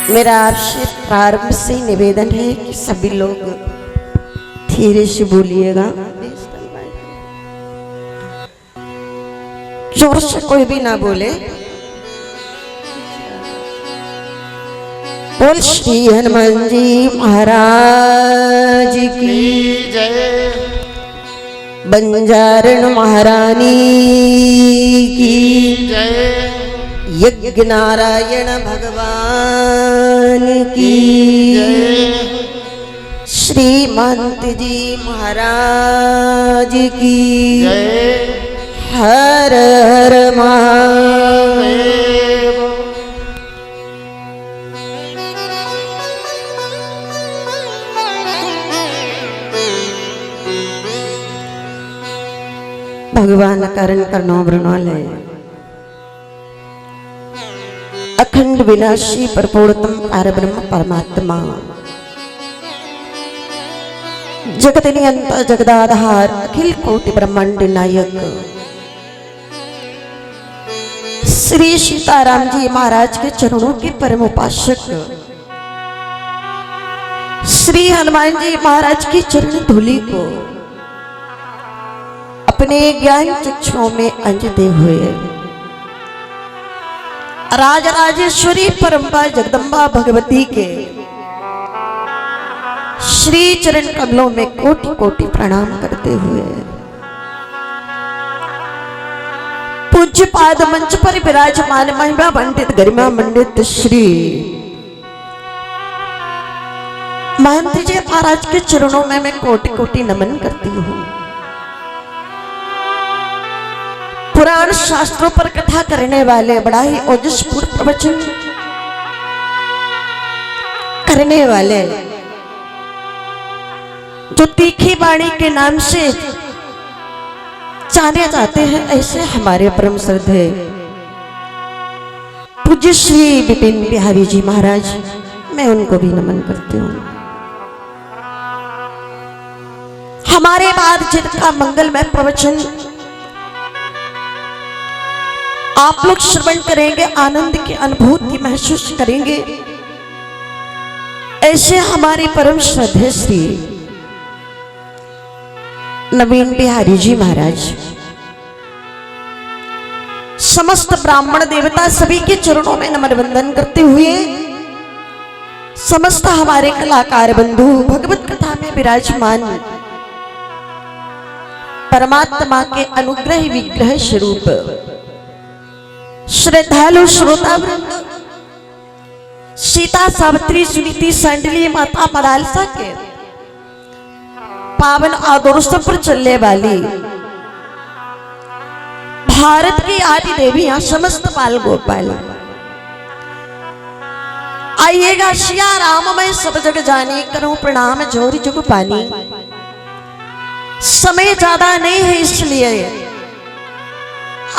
मेरा आपसे प्रारंभ से निवेदन है कि सभी लोग धीरे से बोलिएगा, जोर से कोई भी ना बोले। बोल श्री हनुमान जी महाराज की जय, बंजारण महारानी की जय, यज्ञ नारायण भगवान की जय, श्रीमंत जी महाराज की जय, हर हर महादेव। भगवान कारण करनो वृणालय अखंड विनाशी परपूर्णतम परब्रह्म परमात्मा जगत नियंता जगदाधार अखिल कोटि ब्रह्मांड नायक श्री सीताराम जी महाराज के चरणों के परम उपासक श्री हनुमान जी महाराज की चरण धूलि को अपने ज्ञान चक्षुओं में अंजते हुए राजराजेश्वरी परंपरा जगदम्बा भगवती के श्री चरण कमलों में कोटि कोटि प्रणाम करते हुए पूज्य पाद मंच पर विराजमान महिमा मंडित गरिमा मंडित श्री महंत जी महाराज के चरणों में मैं कोटि कोटि नमन करती हूँ। पुराण शास्त्रों पर कथा करने वाले बड़ा ही ओजस्पूर्ण प्रवचन करने वाले जो तीखी वाणी के नाम से जाने जाते हैं, ऐसे हमारे परम श्रद्धे पूज्य श्री विपिन बिहारी जी महाराज, मैं उनको भी नमन करती हूँ। हमारे बाद जिनका मंगलमय प्रवचन आप लोग श्रवण करेंगे, आनंद की अनुभूति महसूस करेंगे, ऐसे हमारे परम श्रद्धेय श्री नवीन बिहारी जी महाराज समस्त ब्राह्मण देवता सभी के चरणों में नमन वंदन करते हुए समस्त हमारे कलाकार बंधु भगवत कथा में विराजमान परमात्मा के अनुग्रह विग्रह स्वरूप श्रद्धालु श्रोता वृंद, सीता सावित्री सुनीति सांडली माता मलालसा के पावन आदर्शों पर चलने वाली भारत की आदि देवियां समस्त बाल गोपाल, आइएगा सिया राम मैं सब जग जानी, करूं प्रणाम जोरी जुग पानी। समय ज्यादा नहीं है इसलिए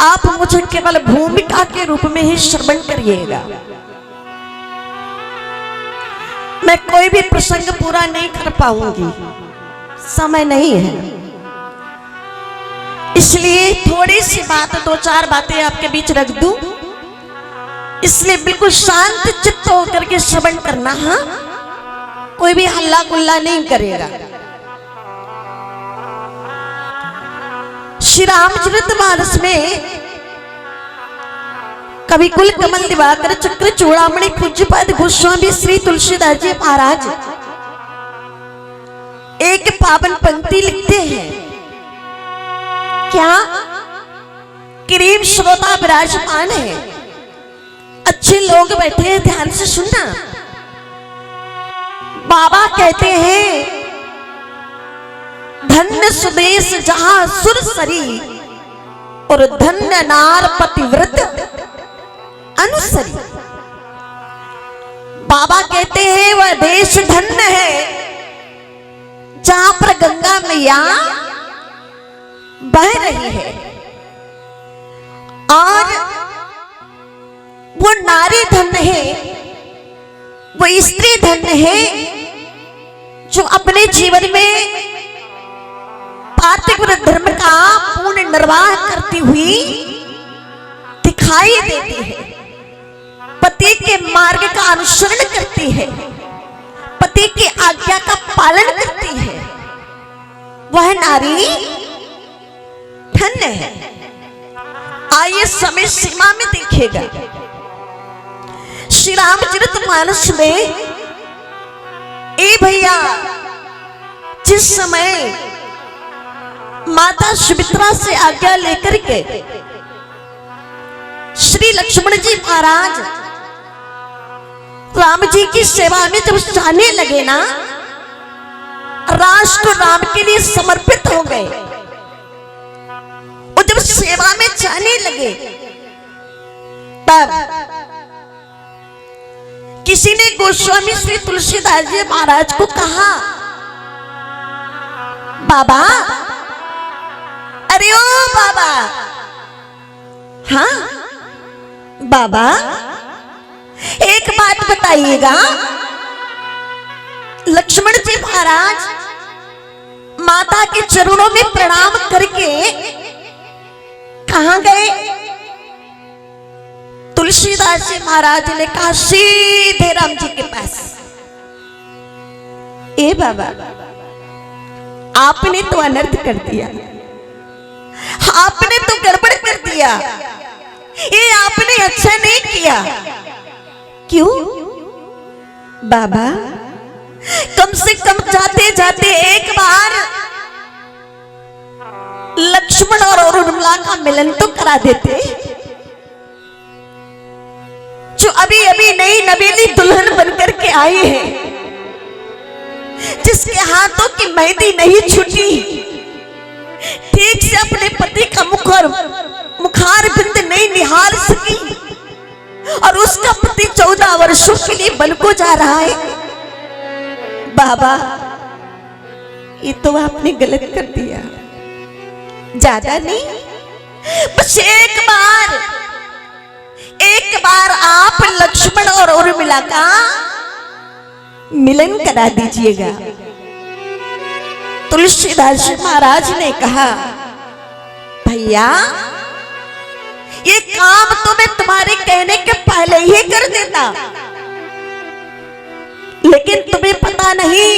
आप मुझे केवल भूमिका के रूप में ही श्रवण करिएगा। मैं कोई भी प्रसंग पूरा नहीं कर पाऊंगी, समय नहीं है, इसलिए थोड़ी सी बात, दो चार बातें आपके बीच रख दूं, इसलिए बिल्कुल शांत चित्त होकर के श्रवण करना। हाँ, कोई भी हल्ला गुल्ला नहीं करेगा। श्री रामचरितमानस में कवि कुल कमल दिवाकर चक्र चूड़ामणि पूज्यपाद गोस्वामी श्री तुलसीदास जी महाराज एक पावन पंक्ति लिखते हैं। क्या करीब श्रोता विराजमान है, अच्छे लोग बैठे हैं, ध्यान से सुनना। बाबा कहते हैं धन्य सुदेश जहां सुरसरी और धन्य नार पतिव्रत अनुसरी। बाबा कहते हैं वह देश धन्य है जहां पर गंगा मैया बह रही है और वो नारी धन्य है, वो स्त्री धन्य है जो अपने जीवन में पातिव्रत धर्म का पूर्ण निर्वाह करती हुई दिखाई देती है। पति के मार्ग का अनुसरण करती है, पति की आज्ञा का पालन करती है, वह नारी धन्य है। आइए समय सीमा में देखिएगा, श्री रामचरितमानस में ए भैया जिस समय माता सुमित्रा से आज्ञा लेकर के श्री लक्ष्मण जी महाराज राम जी की सेवा में जब जाने लगे ना, राष्ट्र राम के लिए समर्पित हो गए और जब सेवा में जाने लगे, तब किसी ने गोस्वामी श्री तुलसीदास जी महाराज को कहा, बाबा, अरे ओ बाबा, हाँ बाबा, एक बात बताइएगा, लक्ष्मण जी महाराज माता के चरणों में प्रणाम करके कहां गए? तुलसीदास जी महाराज ने कहा सीधे राम जी के पास। ए बाबा, आपने तो अनर्थ कर दिया, आपने तो गड़बड़ कर दिया, ये आपने अच्छा नहीं किया। क्यों बाबा? कम से कम जाते जाते एक बार लक्ष्मण और उर्मिला का मिलन तो करा देते। जो अभी अभी नई नवेली दुल्हन बनकर के आई है, जिसके हाथों की मेहंदी नहीं छूटी, ठीक से अपने पति का मुखार बिंद नहीं निहार सकी, और उसका पति 14 वर्षों के लिए बन को जा रहा है। बाबा, ये तो आपने गलत कर दिया, ज्यादा नहीं, बस एक बार आप लक्ष्मण और उर्मिला का मिलन करा दीजिएगा। तुलसीदास जी महाराज ने कहा, भैया, ये काम तो मैं तुम्हारे कहने के पहले ही कर देता, लेकिन तुम्हें पता नहीं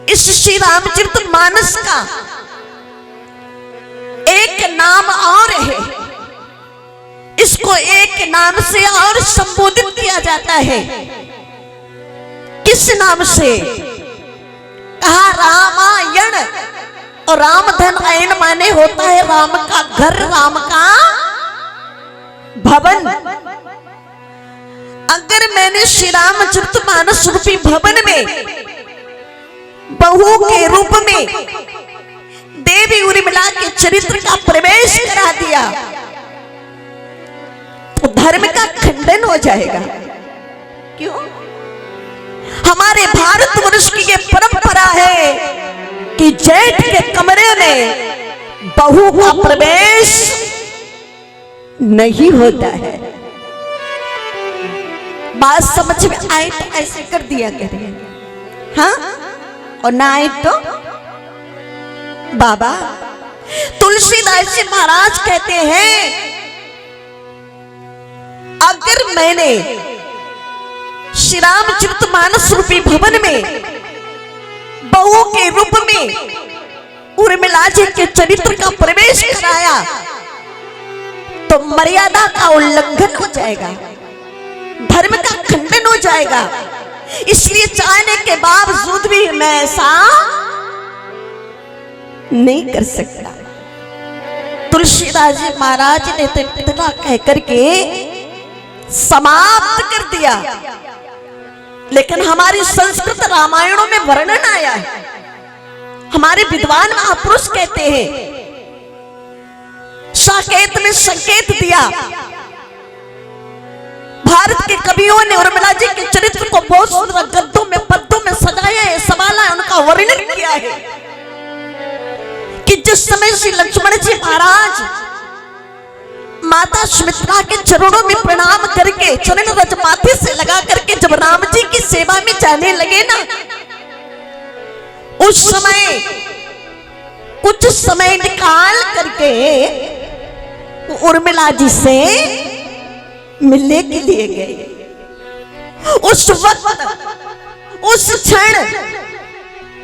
इस श्री रामचरितमानस का एक नाम और है, इसको एक नाम से और संबोधित किया जाता है। किस नाम से? कहा रामायण, और रामधन आयन माने होता है राम का घर, राम का भवन। अगर मैंने श्री रामचरितमानस रूपी भवन में बहू के रूप में देवी उर्मिला के चरित्र का प्रवेश करा दिया, तो धर्म का खंडन हो जाएगा। क्यों? हमारे भारतवर्ष की ये परंपरा है कि जेठ के कमरे में बहू का प्रवेश नहीं होता है। बात समझ में आए तो ऐसे कर दिया करिए, हाँ, और ना आए तो बाबा। तुलसीदास जी महाराज कहते हैं, अगर मैंने श्री रामचरितमानस रूपी भवन में बहू के रूप में उर्मिला जी के चरित्र का प्रवेश कराया, तो मर्यादा का उल्लंघन हो जाएगा, धर्म का खंडन हो जाएगा। इसलिए चाहने के बावजूद भी मैं ऐसा नहीं कर सकता। तुलसीदास जी महाराज ने तो इतना कहकर के समाप्त कर दिया, लेकिन हमारी संस्कृत रामायणों में वर्णन आया है। हमारे विद्वान महापुरुष कहते हैं, साकेत ने संकेत दिया। भारत के कवियों ने उर्मिला जी के चरित्र को बहुत सुंदर गद्यों में पद्यों में सजाया है, संभाला है, उनका वर्णन किया है कि जिस समय श्री लक्ष्मण जी महाराज माता सुमित्रा के चरणों में प्रणाम करके चरण रज माथे से लगा करके जब राम जी की सेवा में जाने लगे ना, उस समय कुछ समय निकाल करके उर्मिला जी से मिलने के लिए गए। उस वक्त, उस क्षण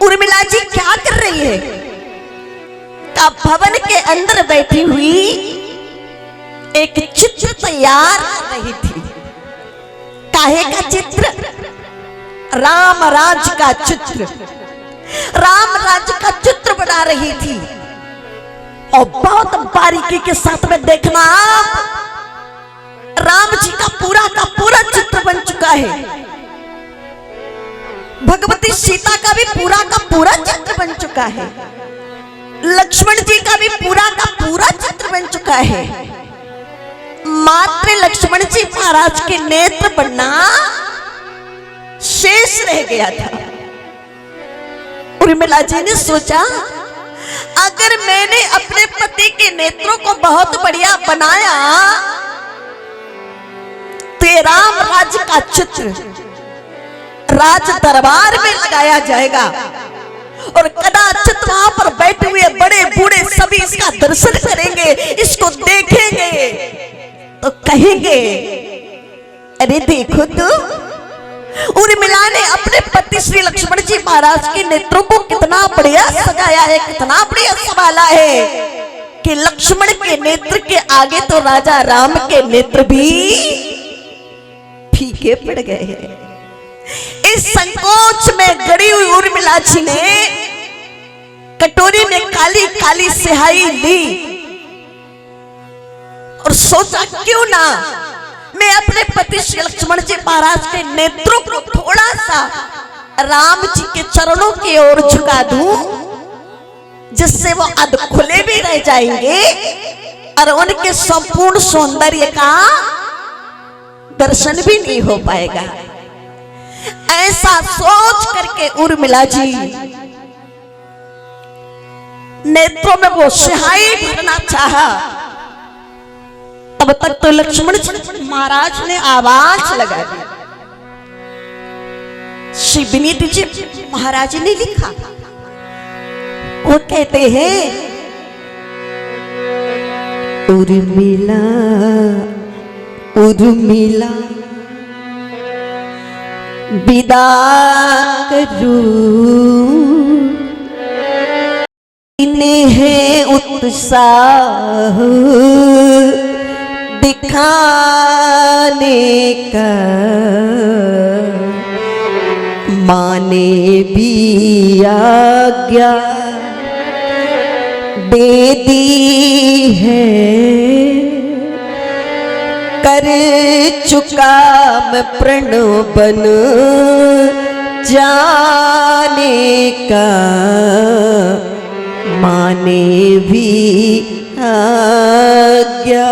उर्मिला जी क्या कर रही है? का भवन के अंदर बैठी हुई एक चित्र तैयार कर रही थी। काहे का चित्र? राम राज का चित्र। राम राज का चित्र बना रही थी। और बहुत बारीकी के साथ में देखना आप, राम जी का पूरा चित्र बन चुका है। भगवती सीता का भी पूरा चित्र बन चुका है। लक्ष्मण जी का भी पूरा चित्र बन चुका है। मात्र लक्ष्मण जी महाराज के नेत्र बनना शेष रह गया था। उर्मिला जी ने सोचा, अगर मैंने अपने पति के नेत्रों को बहुत बढ़िया बनाया तो ये राम राज का चित्र राज दरबार में लगाया जाएगा और कदाचित वहां पर बैठे हुए बड़े बूढ़े सभी इसका दर्शन करेंगे, इसको देखेंगे तो कहेंगे, अरे देखो तो उर्मिला ने अपने पति श्री लक्ष्मण जी महाराज के नेत्रों को कितना बढ़िया सजाया है, कितना बढ़िया संभाला है कि लक्ष्मण के नेत्र के आगे तो राजा राम के नेत्र भी फीके पड़ गए हैं। इस संकोच में गड़ी हुई उर्मिला जी ने कटोरी में काली काली स्याही ली और सोचा, क्यों ना मैं अपने पति श्री लक्ष्मण जी महाराज के नेत्रों को थोड़ा सा राम जी के चरणों की ओर झुका दूं, जिससे वो अध खुले भी रह जाएंगे और उनके संपूर्ण सौंदर्य का दर्शन भी नहीं हो पाएगा। ऐसा सोच करके उर्मिला जी नेत्रों में वो स्याही भरना चाहा। तब तक तो लक्ष्मण जी महाराज ने आवाज लगा दी। श्री विनीत जी महाराज ने लिखा, वो कहते हैं, उर्मिला उर्मिला विदा करूं इन्हें उत्साह दिखाने का, माने भी आज्ञा दे दी है, कर चुका मैं प्रण बन जाने का, माने भी आज्ञा।